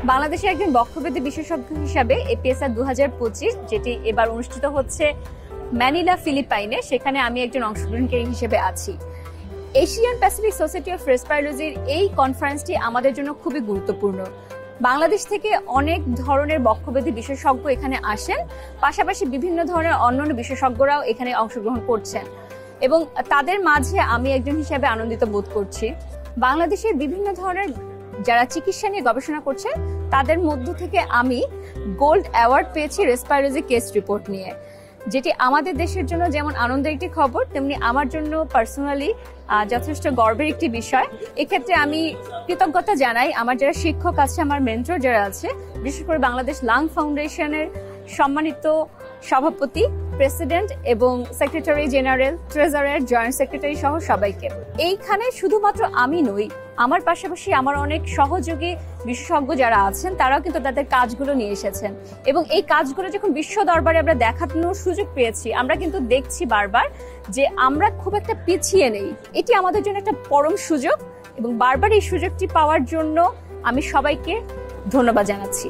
বাংলাদেশের একজন বক্ষব্যাধি বিশেষজ্ঞ হিসাবে এপিএসআর 2025 যেটি এবার অনুষ্ঠিত হচ্ছে ম্যানিলা ফিলিপাইনে, সেখানে আমি একজন অংশগ্রহণকারী হিসেবে আছি। এশিয়ান প্যাসিফিক সোসাইটি অফ রেসপিরেটরির এই কনফারেন্সটি আমাদের জন্য খুবই গুরুত্বপূর্ণ। বাংলাদেশ থেকে অনেক ধরনের বক্ষব্যাধি বিশেষজ্ঞ এখানে আসেন, পাশাপাশি বিভিন্ন ধরনের অন্যান্য বিশেষজ্ঞরাও এখানে অংশগ্রহণ করছেন এবং তাদের মাঝে আমি একজন হিসেবে আনন্দিত বোধ করছি। বাংলাদেশের বিভিন্ন ধরনের যারা চিকিৎসা নিয়ে গবেষণা করছে তাদের মধ্য থেকে আমি গোল্ড অ্যাওয়ার্ড পেয়েছি রেসপিরেটরি কেস রিপোর্ট নিয়ে, যেটি আমাদের দেশের জন্য যেমন আনন্দের একটি খবর, তেমনি আমার জন্য পার্সোনালি যথেষ্ট গর্বের একটি বিষয়। এক্ষেত্রে আমি কৃতজ্ঞতা জানাই আমার যারা শিক্ষক আছে, আমার মেন্টর যারা আছে, বিশেষ করে বাংলাদেশ লাং ফাউন্ডেশনের সম্মানিত সভাপতি, প্রেসিডেন্ট এবং secretary general, treasurer, joint secretary সহ সবাইকে। এইখানে শুধুমাত্র আমি নই, আমার পাশাপাশি আমার অনেক সহযোগী বিশেষজ্ঞ যারা আছেন তারাও কিন্তু তাদের কাজগুলো নিয়ে এসেছেন এবং এই কাজগুলো যখন বিশ্ব দরবারে আমরা দেখানোর সুযোগ পেয়েছি, আমরা কিন্তু দেখছি বারবার যে আমরা খুব একটা পিছিয়ে নেই। এটি আমাদের জন্য একটা পরম সুযোগ এবং বারবার এই সুযোগটি পাওয়ার জন্য আমি সবাইকে ধন্যবাদ জানাচ্ছি।